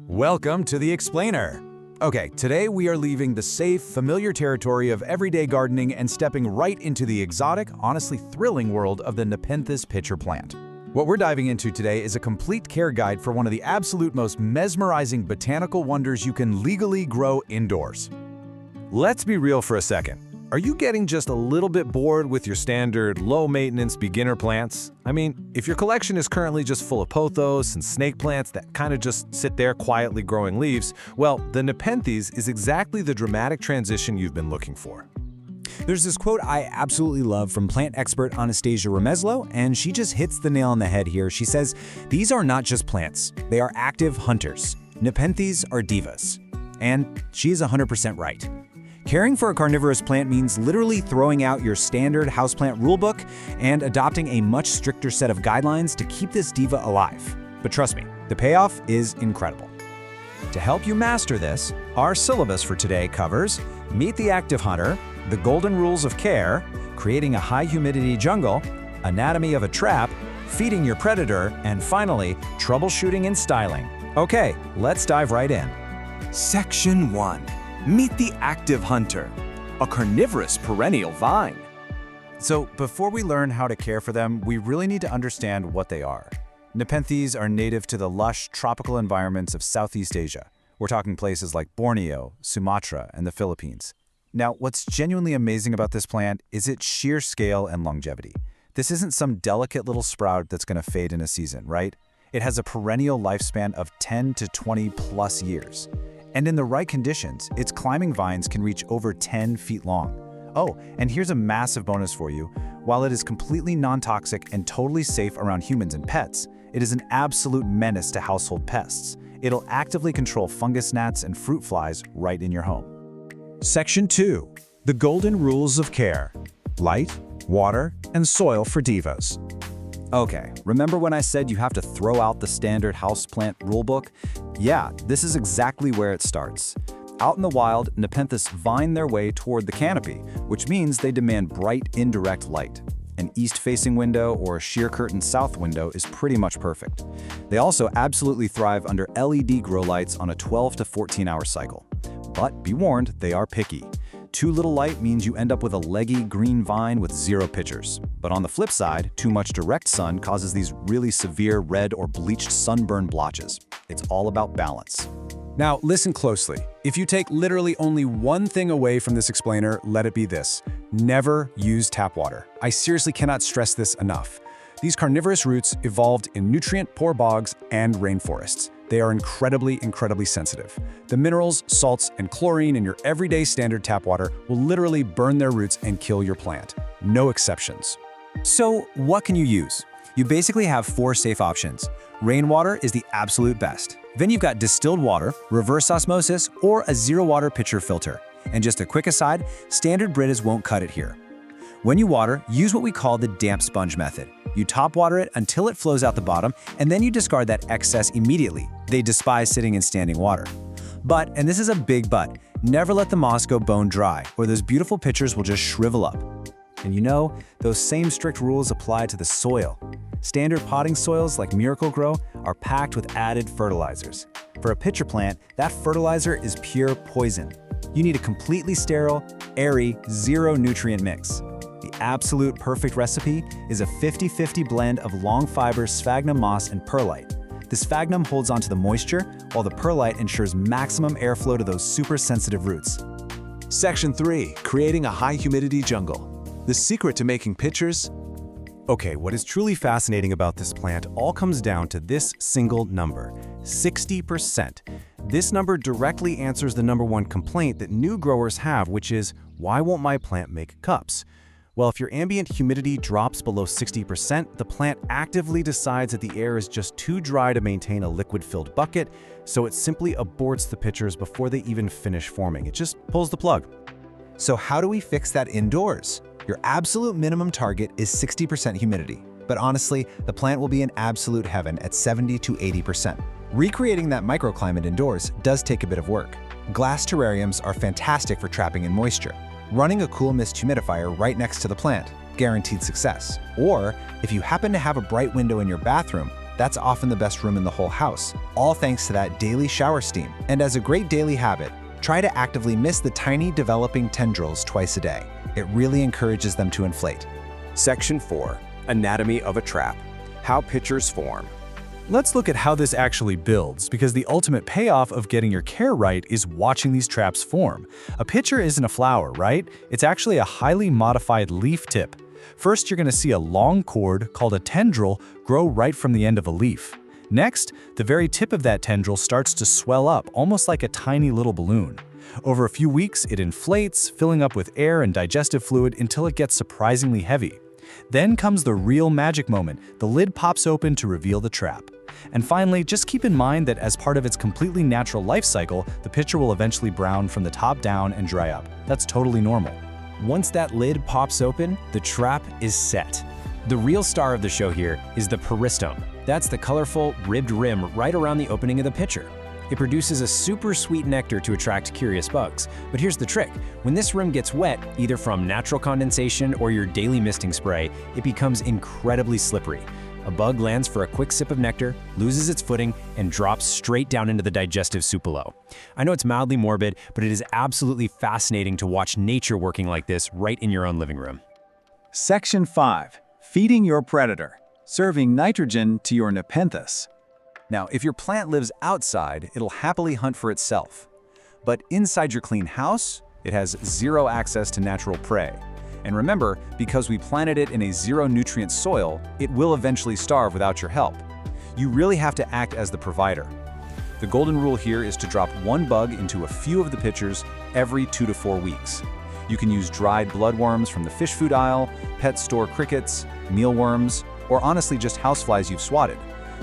Welcome to The Explainer. Okay, today we are leaving the safe, familiar territory of everyday gardening and stepping right into the exotic, honestly thrilling world of the Nepenthes Pitcher Plant. What we're diving into today is a complete care guide for one of the absolute most mesmerizing botanical wonders you can legally grow indoors. Let's be real for a second. Are you getting just a little bit bored with your standard low-maintenance beginner plants? I mean, if your collection is currently just full of pothos and snake plants that kind of just sit there quietly growing leaves, well, the Nepenthes is exactly the dramatic transition you've been looking for. There's this quote I absolutely love from plant expert Anastasia Remeslo, and she just hits the nail on the head here. She says, "These are not just plants, they are active hunters. Nepenthes are divas." And she's 100% right. Caring for a carnivorous plant means literally throwing out your standard houseplant rulebook and adopting a much stricter set of guidelines to keep this diva alive. But trust me, the payoff is incredible. To help you master this, our syllabus for today covers Meet the Active Hunter, the Golden Rules of Care, Creating a High Humidity Jungle, Anatomy of a Trap, Feeding Your Predator, and finally, Troubleshooting and Styling. Okay, let's dive right in. Section 1. Meet the active hunter, a carnivorous perennial vine. So before we learn how to care for them, we really need to understand what they are. Nepenthes are native to the lush, tropical environments of Southeast Asia. We're talking places like Borneo, Sumatra, and the Philippines. Now, what's genuinely amazing about this plant is its sheer scale and longevity. This isn't some delicate little sprout that's going to fade in a season, right? It has a perennial lifespan of 10 to 20 plus years. And in the right conditions, its climbing vines can reach over 10 feet long. Oh, and here's a massive bonus for you. While it is completely non-toxic and totally safe around humans and pets, it is an absolute menace to household pests. It'll actively control fungus gnats and fruit flies right in your home. Section 2. The Golden Rules of Care. Light, water, and soil for divas. Okay, remember when I said you have to throw out the standard houseplant rulebook? Yeah, this is exactly where it starts. Out in the wild, Nepenthes vine their way toward the canopy, which means they demand bright, indirect light. An east-facing window or a sheer curtain south window is pretty much perfect. They also absolutely thrive under LED grow lights on a 12 to 14-hour cycle. But be warned, they are picky. Too little light means you end up with a leggy green vine with zero pitchers. But on the flip side, too much direct sun causes these really severe red or bleached sunburn blotches. It's all about balance. Now, listen closely. If you take literally only one thing away from this explainer, let it be this. Never use tap water. I seriously cannot stress this enough. These carnivorous roots evolved in nutrient-poor bogs and rainforests. They are incredibly sensitive. The minerals, salts, and chlorine in your everyday standard tap water will literally burn their roots and kill your plant. No exceptions. So what can you use? You basically have 4 safe options. Rainwater is the absolute best. Then you've got distilled water, reverse osmosis, or a zero-water pitcher filter. And just a quick aside, standard Britas won't cut it here. When you water, use what we call the damp sponge method. You top water it until it flows out the bottom, and then you discard that excess immediately. They despise sitting in standing water. But, and this is a big but, never let the moss go bone dry, or those beautiful pitchers will just shrivel up. And you know, those same strict rules apply to the soil. Standard potting soils like Miracle-Gro are packed with added fertilizers. For a pitcher plant, that fertilizer is pure poison. You need a completely sterile, airy, zero-nutrient mix. The absolute perfect recipe is a 50-50 blend of long fiber sphagnum moss and perlite. The sphagnum holds onto the moisture, while the perlite ensures maximum airflow to those super sensitive roots. Section 3. Creating a high humidity jungle. The secret to making pitchers. Okay, what is truly fascinating about this plant all comes down to this single number, 60%. This number directly answers the #1 complaint that new growers have, which is, why won't my plant make cups? Well, if your ambient humidity drops below 60%, the plant actively decides that the air is just too dry to maintain a liquid-filled bucket, so it simply aborts the pitchers before they even finish forming. It just pulls the plug. So how do we fix that indoors? Your absolute minimum target is 60% humidity, but honestly, the plant will be in absolute heaven at 70 to 80%. Recreating that microclimate indoors does take a bit of work. Glass terrariums are fantastic for trapping in moisture. Running a cool mist humidifier right next to the plant, guaranteed success. Or, if you happen to have a bright window in your bathroom, that's often the best room in the whole house, all thanks to that daily shower steam. And as a great daily habit, try to actively mist the tiny developing tendrils twice a day. It really encourages them to inflate. Section 4. Anatomy of a trap. How pitchers form. Let's look at how this actually builds, because the ultimate payoff of getting your care right is watching these traps form. A pitcher isn't a flower, right? It's actually a highly modified leaf tip. First, you're going to see a long cord called a tendril grow right from the end of a leaf. Next, the very tip of that tendril starts to swell up, almost like a tiny little balloon. Over a few weeks, it inflates, filling up with air and digestive fluid until it gets surprisingly heavy. Then comes the real magic moment. The lid pops open to reveal the trap. And finally, just keep in mind that as part of its completely natural life cycle, the pitcher will eventually brown from the top down and dry up. That's totally normal. Once that lid pops open, the trap is set. The real star of the show here is the peristome. That's the colorful, ribbed rim right around the opening of the pitcher. It produces a super sweet nectar to attract curious bugs. But here's the trick. When this rim gets wet, either from natural condensation or your daily misting spray, it becomes incredibly slippery. A bug lands for a quick sip of nectar, loses its footing, and drops straight down into the digestive soup below. I know it's mildly morbid, but it is absolutely fascinating to watch nature working like this right in your own living room. Section 5. Feeding your predator. Serving nitrogen to your Nepenthes. Now, if your plant lives outside, it'll happily hunt for itself. But inside your clean house, it has zero access to natural prey. And remember, because we planted it in a zero-nutrient soil, it will eventually starve without your help. You really have to act as the provider. The golden rule here is to drop one bug into a few of the pitchers every 2 to 4 weeks. You can use dried bloodworms from the fish food aisle, pet store crickets, mealworms, or honestly just houseflies you've swatted.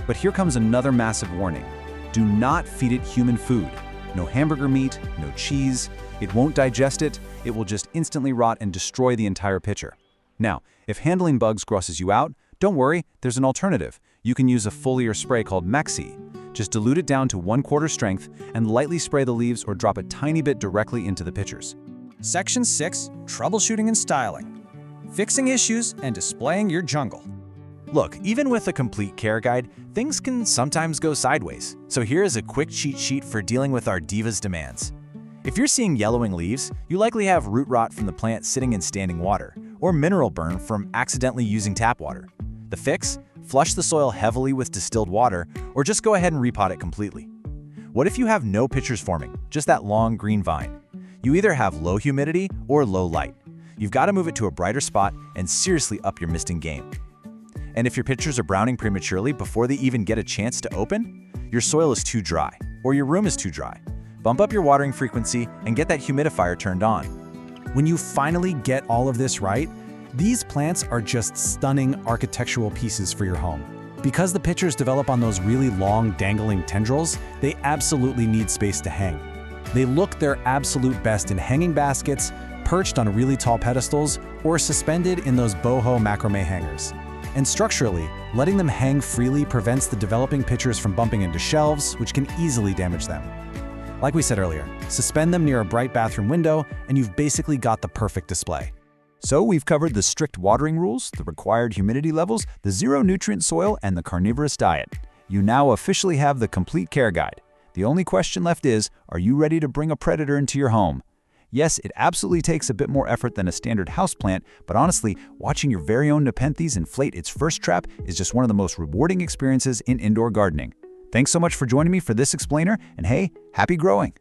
But here comes another massive warning. Do not feed it human food. No hamburger meat, no cheese. It won't digest it. It will just instantly rot and destroy the entire pitcher. Now, if handling bugs grosses you out, don't worry, there's an alternative. You can use a foliar spray called Maxi. Just dilute it down to 1/4 strength and lightly spray the leaves or drop a tiny bit directly into the pitchers. Section 6. Troubleshooting and styling. Fixing issues and displaying your jungle. Look, even with a complete care guide, things can sometimes go sideways. So here is a quick cheat sheet for dealing with our diva's demands. If you're seeing yellowing leaves, you likely have root rot from the plant sitting in standing water, or mineral burn from accidentally using tap water. The fix? Flush the soil heavily with distilled water, or just go ahead and repot it completely. What if you have no pitchers forming, just that long green vine? You either have low humidity or low light. You've got to move it to a brighter spot and seriously up your misting game. And if your pitchers are browning prematurely before they even get a chance to open, your soil is too dry, or your room is too dry. Bump up your watering frequency and get that humidifier turned on. When you finally get all of this right, these plants are just stunning architectural pieces for your home. Because the pitchers develop on those really long, dangling tendrils, they absolutely need space to hang. They look their absolute best in hanging baskets, perched on really tall pedestals, or suspended in those boho macrame hangers. And structurally, letting them hang freely prevents the developing pitchers from bumping into shelves, which can easily damage them. Like we said earlier, suspend them near a bright bathroom window, and you've basically got the perfect display. So we've covered the strict watering rules, the required humidity levels, the zero-nutrient soil, and the carnivorous diet. You now officially have the complete care guide. The only question left is, are you ready to bring a predator into your home? Yes, it absolutely takes a bit more effort than a standard houseplant, but honestly, watching your very own Nepenthes inflate its first trap is just one of the most rewarding experiences in indoor gardening. Thanks so much for joining me for this explainer, and hey, happy growing!